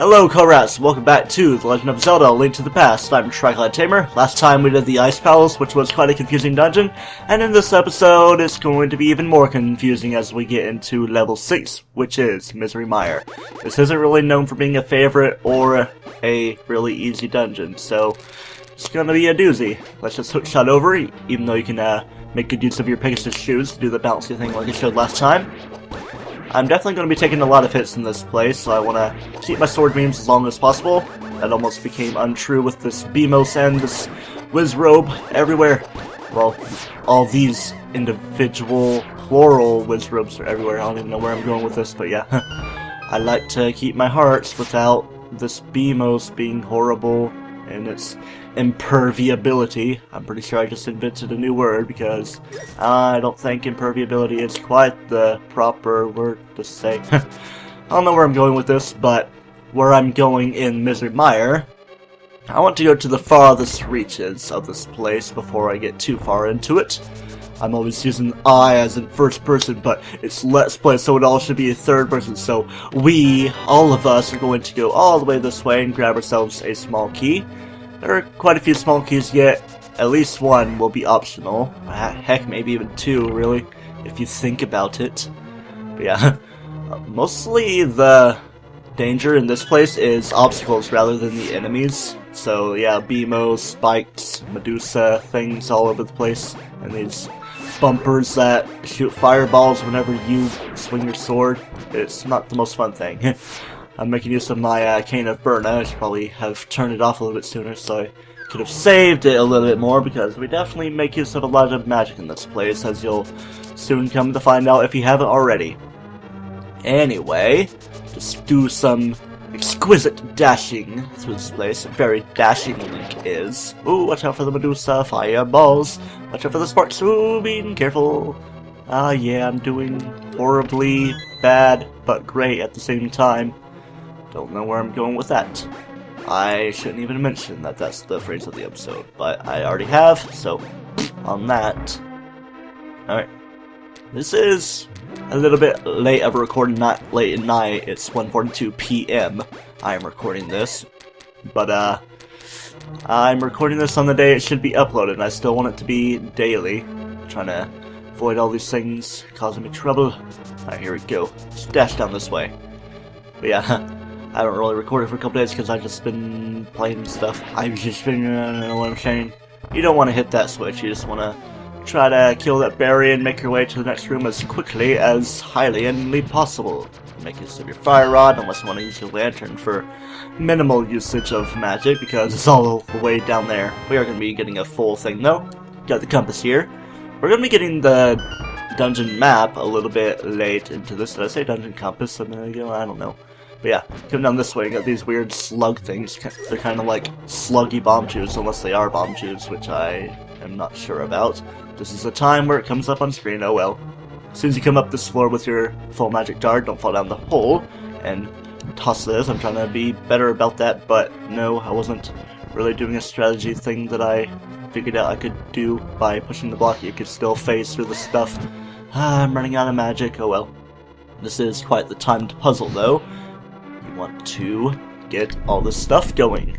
Hello co-rats, welcome back to The Legend of Zelda, A Link to the Past. I'm TryclydeTamer. Last time we did the Ice Palace, which was quite a confusing dungeon, and in this episode it's going to be even more confusing as we get into level 6, which is Misery Mire. This isn't really known for being a favorite or a really easy dungeon, so it's gonna be a doozy. Let's just hookshot over, even though you can make good use of your Pegasus shoes to do the bouncy thing like I showed last time. I'm definitely going to be taking a lot of hits in this place, so I want to keep my sword beams as long as possible. That almost became untrue with this Beamos and this Wizrobe everywhere. Well, all these individual plural Wizrobes are everywhere. I don't even know where I'm going with this, but yeah. I like to keep my hearts without this Beamos being horrible and its imperviability. I'm pretty sure I just invented a new word because I don't think imperviability is quite the proper word to say. I don't know where I'm going with this, but where I'm going in Misery Mire, I want to go to the farthest reaches of this place before I get too far into it. I'm always using I as in first person, but it's Let's Play, so it all should be a third person. So we, all of us, are going to go all the way this way and grab ourselves a small key. There are quite a few small keys yet. At least one will be optional. Heck, maybe even two, really, if you think about it. But yeah, mostly the danger in this place is obstacles rather than the enemies. So yeah, Beamos, spikes, Medusa, things all over the place, and these bumpers that shoot fireballs whenever you swing your sword. It's not the most fun thing. I'm making use of my Cane of Burna. I should probably have turned it off a little bit sooner, so I could have saved it a little bit more, because we definitely make use of a lot of magic in this place, as you'll soon come to find out if you haven't already. Anyway, just do some exquisite dashing through this place. Very dashing Link is. Ooh, watch out for the Medusa, fireballs. Watch out for the sparks. Ooh, being careful. Yeah, I'm doing horribly bad, but great at the same time. Don't know where I'm going with that. I shouldn't even mention that that's the phrase of the episode, but I already have, so on that. Alright. This is a little bit late of a recording, not late at night. It's 1:42 p.m. I am recording this, but I'm recording this on the day it should be uploaded, and I still want it to be daily. I'm trying to avoid all these things causing me trouble. Alright, here we go. Just dash down this way. But yeah, I haven't really recorded for a couple days because I've just been playing stuff. I've just been, I don't know what I'm saying. You don't want to hit that switch, you just want to try to kill that berry and make your way to the next room as quickly as highly possible. Make use of your fire rod, unless you want to use your lantern for minimal usage of magic, because it's all the way down there. We are going to be getting a full thing though. Got the compass here. We're going to be getting the dungeon map a little bit late into this. Did I say dungeon compass a minute ago? I don't know. But yeah, come down this way, you got these weird slug things. They're kind of like sluggy bomb tubes, unless they are bomb tubes, which I am not sure about. This is the time where it comes up on screen, oh well. As soon as you come up this floor with your full magic dart, don't fall down the hole, and toss this. I'm trying to be better about that, but no, I wasn't really doing a strategy thing that I figured out I could do by pushing the block. You could still phase through the stuff. I'm running out of magic, oh well. This is quite the timed puzzle though. You want to get all this stuff going.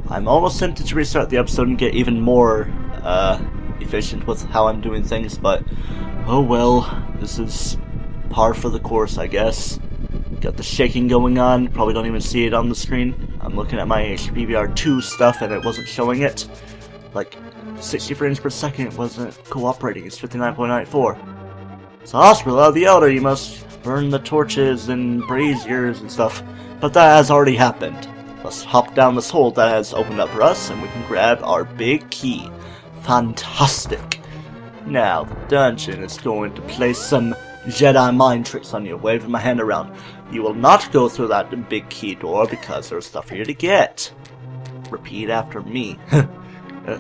I'm almost tempted to restart the episode and get even more efficient with how I'm doing things, but oh well, this is par for the course, I guess. Got the shaking going on, probably don't even see it on the screen. I'm looking at my HPVR2 stuff and it wasn't showing it. Like, 60 frames per second wasn't cooperating, it's 59.94. So Hospital the Elder, you must burn the torches and braziers and stuff, but that has already happened. Let's hop down this hole that has opened up for us, and we can grab our big key. Fantastic. Now, the dungeon is going to play some Jedi mind tricks on you, waving my hand around. You will not go through that big key door because there's stuff for you to get. Repeat after me.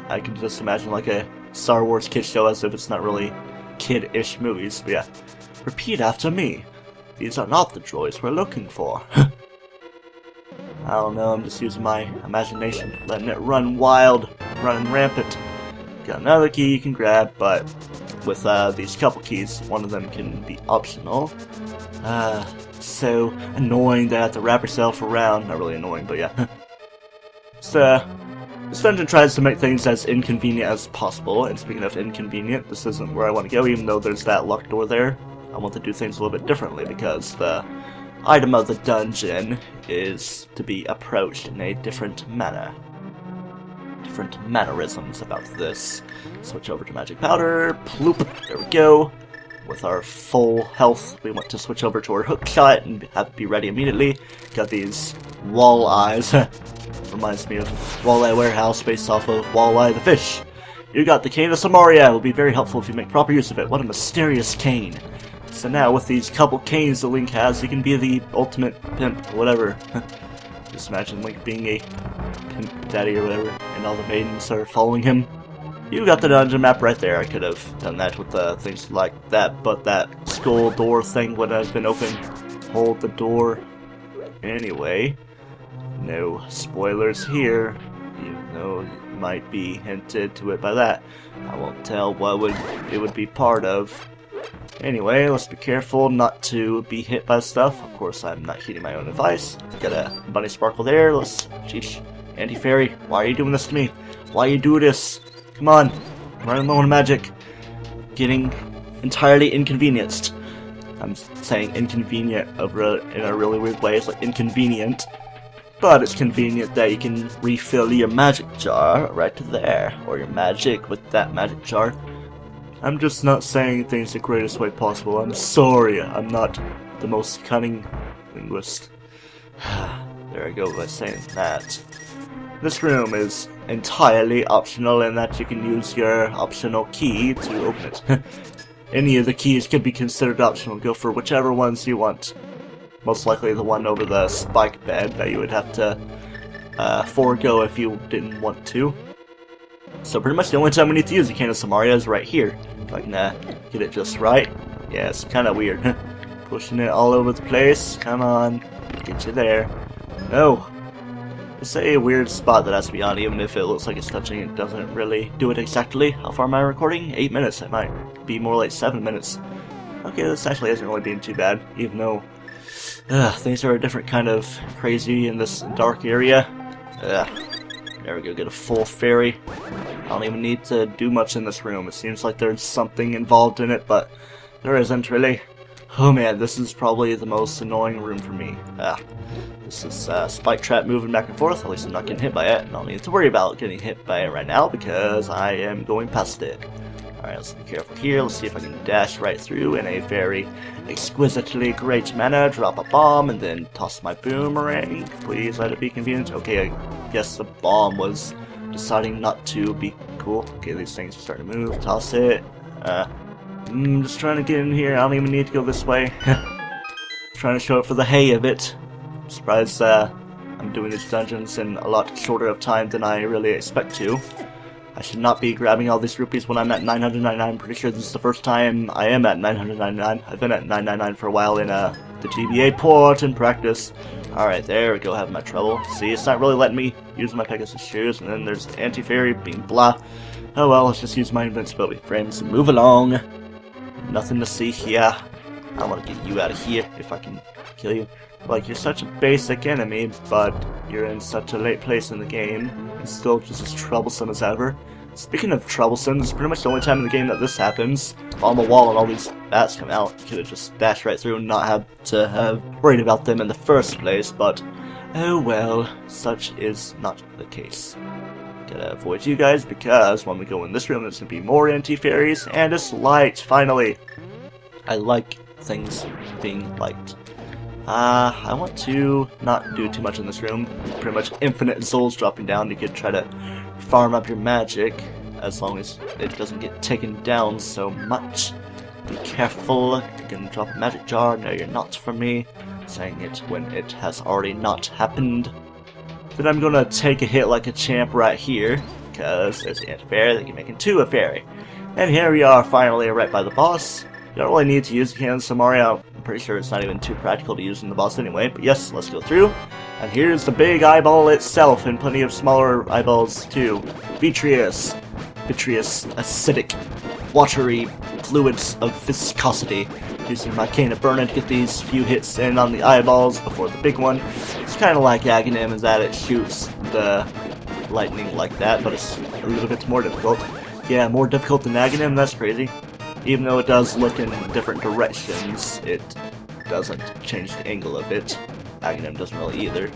I can just imagine like a Star Wars kid show, as if it's not really kid-ish movies, but yeah. Repeat after me. These are not the droids we're looking for. I don't know, I'm just using my imagination, letting it run wild, running rampant. Got another key you can grab, but with these couple keys, one of them can be optional. so annoying that I have to wrap yourself around. Not really annoying, but yeah. This dungeon tries to make things as inconvenient as possible, and speaking of inconvenient, this isn't where I want to go, even though there's that locked door there. I want to do things a little bit differently, because the item of the dungeon is to be approached in a different manner. Different mannerisms about this. Switch over to magic powder, ploop, there we go. With our full health, we want to switch over to our hook shot and have to be ready immediately. Got these walleyes. Reminds me of Walleye Warehouse based off of Walleye the Fish. You got the Cane of Samaria. It will be very helpful if you make proper use of it. What a mysterious cane. So now with these couple canes that Link has, he can be the ultimate pimp, whatever. Just imagine Link being a pimp daddy or whatever, and all the maidens are following him. You got the dungeon map right there. I could have done that with things like that, but that skull door thing would have been open. Hold the door. Anyway, no spoilers here, even though it might be hinted to it by that. I won't tell what it would be part of. Anyway, let's be careful not to be hit by stuff. Of course, I'm not heeding my own advice. Got a bunny sparkle there. Sheesh. Anti-fairy, why are you doing this to me? Why you do this? Come on, I'm running low on magic. Getting entirely inconvenienced. I'm saying inconvenient in a really weird way. It's like inconvenient. But it's convenient that you can refill your magic jar right there. Or your magic with that magic jar. I'm just not saying things the greatest way possible. I'm sorry, I'm not the most cunning linguist. There I go by saying that. This room is entirely optional in that you can use your optional key to open it. Any of the keys could be considered optional. Go for whichever ones you want. Most likely the one over the spike bed that you would have to forego if you didn't want to. So pretty much the only time we need to use the Cane of Samaria is right here. If I can get it just right. Yeah, it's kind of weird. Pushing it all over the place. Come on. Get you there. No. It's a weird spot that has to be on, even if it looks like it's touching, it doesn't really do it exactly. How far am I recording? 8 minutes. It might be more like 7 minutes. Okay, this actually isn't really being too bad, even though things are a different kind of crazy in this dark area. There we go, get a full fairy. I don't even need to do much in this room. It seems like there's something involved in it, but there isn't really. Oh man, this is probably the most annoying room for me. This is spike trap moving back and forth. At least I'm not getting hit by it. I don't need to worry about getting hit by it right now because I am going past it. Alright, let's be careful here. Let's see if I can dash right through in a very exquisitely great manner. Drop a bomb and then toss my boomerang. Please let it be convenient. Okay, I guess the bomb was deciding not to be cool. Okay, these things are starting to move. Toss it. I'm just trying to get in here. I don't even need to go this way. Trying to show it for the hay of it. I'm surprised I'm doing these dungeons in a lot shorter of time than I really expect to. I should not be grabbing all these rupees when I'm at 999. I'm pretty sure this is the first time I am at 999. I've been at 999 for a while in the GBA port in practice. Alright, there we go, having my trouble. See, it's not really letting me use my Pegasus shoes, and then there's the anti-fairy being blah. Oh well, let's just use my invincibility frames and move along. Nothing to see here. I want to get you out of here if I can kill you. Like, you're such a basic enemy, but you're in such a late place in the game, and still just as troublesome as ever. Speaking of troublesome, this is pretty much the only time in the game that this happens. On the wall and all these bats come out, you could have just dashed right through and not have to have worried about them in the first place, but oh well, such is not the case. Gotta avoid you guys, because when we go in this room, there's gonna be more anti-fairies, and it's light, finally! I like things being light. I want to not do too much in this room. Pretty much infinite souls dropping down. You could try to farm up your magic, as long as it doesn't get taken down so much. Be careful, you're gonna drop a magic jar. No, you're not from me. Saying it when it has already not happened. Then I'm gonna take a hit like a champ right here, because there's the anti-fairy that can make into a fairy. And here we are, finally, right by the boss. You don't really need to use the Cane of Samaria. I'm pretty sure it's not even too practical to use in the boss anyway, but yes, let's go through. And here's the big eyeball itself, and plenty of smaller eyeballs too. Vitreous, acidic, watery fluids of viscosity. using my cane of burning to get these few hits in on the eyeballs before the big one. It's kind of like Aghanim in that it shoots the lightning like that, but it's a little bit more difficult. Yeah, more difficult than Aghanim, that's crazy. Even though it does look in different directions, it doesn't change the angle of it. Aghanim doesn't really either,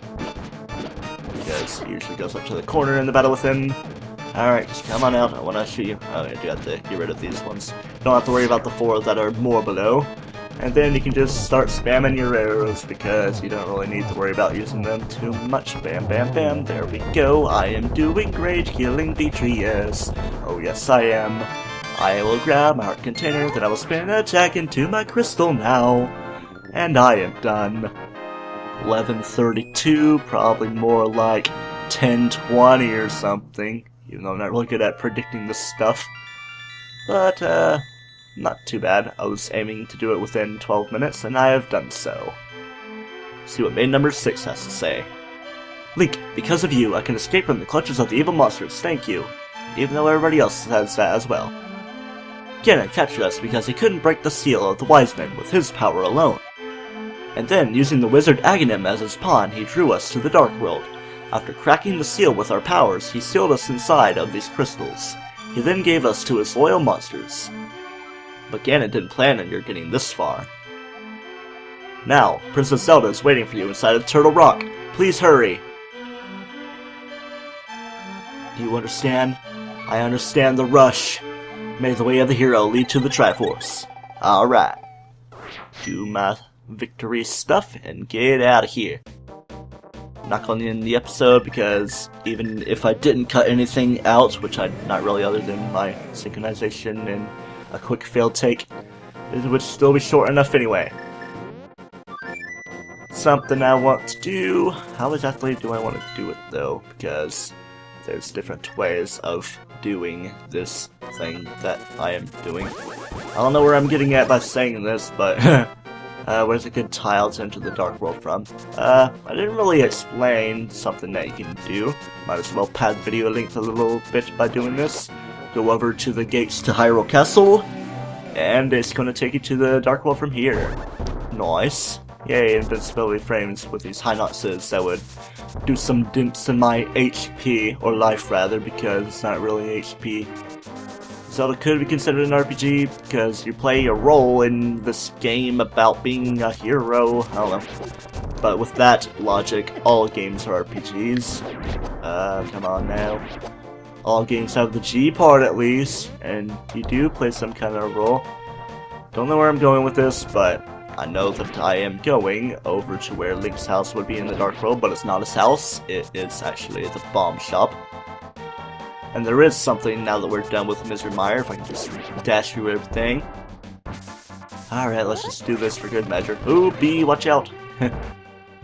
because it usually goes up to the corner in the battle with him. Alright, just come on out, I want to shoot you. Oh, I do have to get rid of these ones. You don't have to worry about the 4 that are more below. And then you can just start spamming your arrows, because you don't really need to worry about using them too much. Bam, bam, bam, there we go. I am doing great, killing Detrius. Oh yes, I am. I will grab my heart container, then I will spin an attack into my crystal now. And I am done. 11:32, probably more like 10:20 or something. Even though I'm not really good at predicting this stuff. But, not too bad. I was aiming to do it within 12 minutes, and I have done so. See what main number 6 has to say. Link, because of you, I can escape from the clutches of the evil monsters, thank you. Even though everybody else says that as well. Ganon captured us because he couldn't break the seal of the wise men with his power alone. And then, using the wizard Aghanim as his pawn, he drew us to the Dark World. After cracking the seal with our powers, he sealed us inside of these crystals. He then gave us to his loyal monsters. But Ganon didn't plan on your getting this far. Now, Princess Zelda is waiting for you inside of Turtle Rock. Please hurry. Do you understand? I understand the rush. May the way of the hero lead to the Triforce. Alright. Do my victory stuff and get out of here. I'm not going to end the episode because even if I didn't cut anything out, which I not really other than my synchronization and a quick failed take, it would still be short enough anyway. Something I want to do. How exactly do I want to do it though? Because there's different ways of doing this thing that I am doing. I don't know where I'm getting at by saying this, but where's a good tile to enter the Dark World from? I didn't really explain something that you can do. Might as well pad the video length a little bit by doing this. Go over to the gates to Hyrule Castle, and it's going to take you to the Dark World from here. Nice. Yay, invincibility frames with these high noxes that would do some dimps in my HP, or life rather, because it's not really HP. Zelda could be considered an RPG because you play a role in this game about being a hero. I don't know. But with that logic, all games are RPGs. Come on now. All games have the G part at least, and you do play some kind of role. Don't know where I'm going with this, but I know that I am going over to where Link's house would be in the Dark World, but it's not his house. It is actually the bomb shop. And there is something now that we're done with Mr. Mire, if I can just dash through everything. Alright, let's just do this for good measure. Ooh, bee, watch out!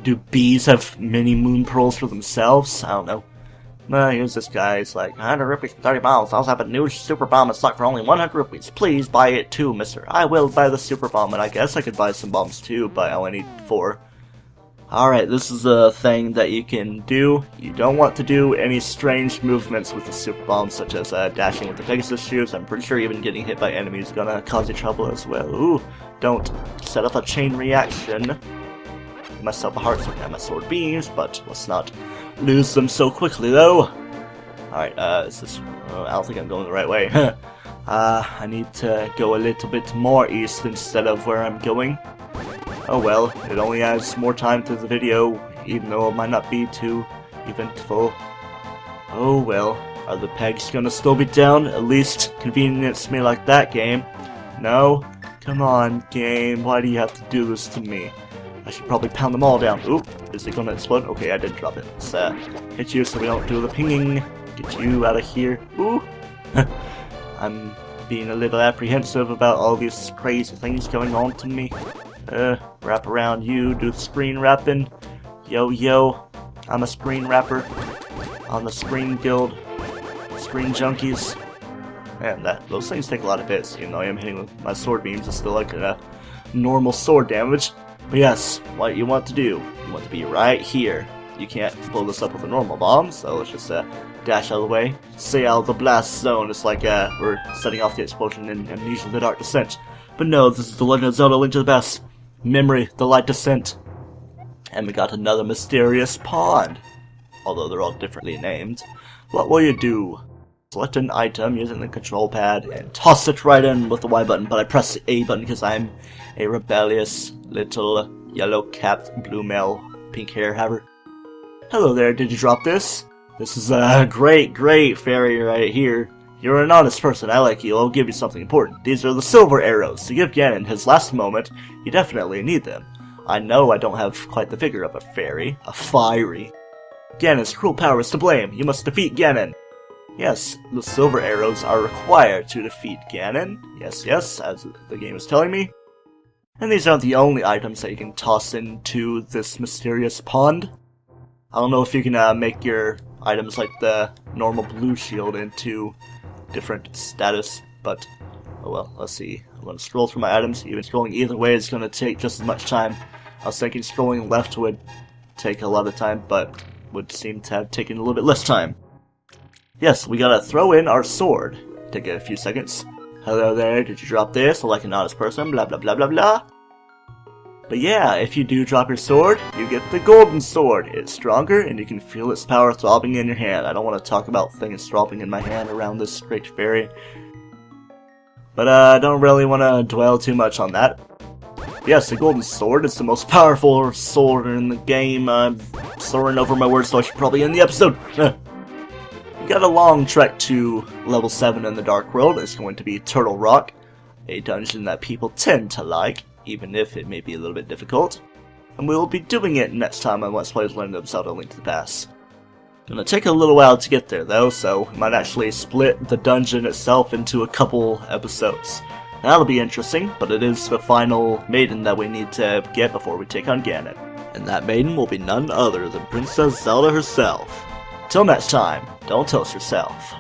Do bees have many moon pearls for themselves? I don't know. Here's this guy, he's like, 100 rupees for 30 bombs. I also have a new super bomb in stock for only 100 rupees. Please buy it too, mister. I will buy the super bomb, and I guess I could buy some bombs too, but I only need 4. Alright, this is a thing that you can do. You don't want to do any strange movements with the super bomb, such as dashing with the Pegasus shoes. I'm pretty sure even getting hit by enemies is gonna cause you trouble as well. Ooh, don't set up a chain reaction. Give myself a heart so I can have my sword beams, but let's not lose them so quickly though. Alright, is this... I don't think I'm going the right way. I need to go a little bit more east instead of where I'm going. Oh well, it only adds more time to the video, even though it might not be too eventful. Oh well, are the pegs gonna still be down? At least convenience me like that, game. No? Come on, game, why do you have to do this to me? I should probably pound them all down. Oop, is it gonna explode? Okay, I did drop it. Let's hit you so we don't do the pinging. Get you out of here. Ooh! I'm being a little apprehensive about all these crazy things going on to me. Wrap around you, do the screen wrapping. Yo, yo, I'm a screen wrapper on the Screen Guild. Screen Junkies. Man, those things take a lot of hits, even though I am hitting with my sword beams. It's still like normal sword damage. But yes, what you want to do, you want to be right here. You can't blow this up with a normal bomb, so let's just dash out of the way. Stay out of the blast zone. It's like we're setting off the explosion in Amnesia: The Dark Descent. But no, this is The Legend of Zelda: Link to the Past. Memory, the Light Descent. And we got another mysterious pond. Although they're all differently named. What will you do? Select an item using the control pad and toss it right in with the Y button, but I press the A button because I'm a rebellious little yellow-capped blue male, pink hair haver. Hello there, did you drop this? This is a great fairy right here. You're an honest person, I like you, I'll give you something important. These are the silver arrows. To give Ganon his last moment, you definitely need them. I know I don't have quite the figure of a fairy, a fiery. Ganon's cruel power is to blame, you must defeat Ganon. Yes, the silver arrows are required to defeat Ganon. Yes, as the game is telling me. And these aren't the only items that you can toss into this mysterious pond. I don't know if you can make your items like the normal blue shield into different status, but oh well, let's see. I'm going to scroll through my items. Even scrolling either way is going to take just as much time. I was thinking scrolling left would take a lot of time, but would seem to have taken a little bit less time. Yes, we gotta throw in our sword. Take a few seconds. Hello there, did you drop this? Like an honest person, blah blah blah blah blah. But yeah, if you do drop your sword, you get the golden sword. It's stronger, and you can feel its power throbbing in your hand. I don't want to talk about things throbbing in my hand around this great fairy. But I don't really want to dwell too much on that. Yes, the golden sword is the most powerful sword in the game. I'm soaring over my words, so I should probably end the episode. We got a long trek to level 7 in the Dark World. It's going to be Turtle Rock, a dungeon that people tend to like, even if it may be a little bit difficult. And we will be doing it next time on Let's Play The Legend of Zelda: Link to the Past. Gonna take a little while to get there though, so we might actually split the dungeon itself into a couple episodes. That'll be interesting, but it is the final maiden that we need to get before we take on Ganon. And that maiden will be none other than Princess Zelda herself. Till next time, don't toast yourself.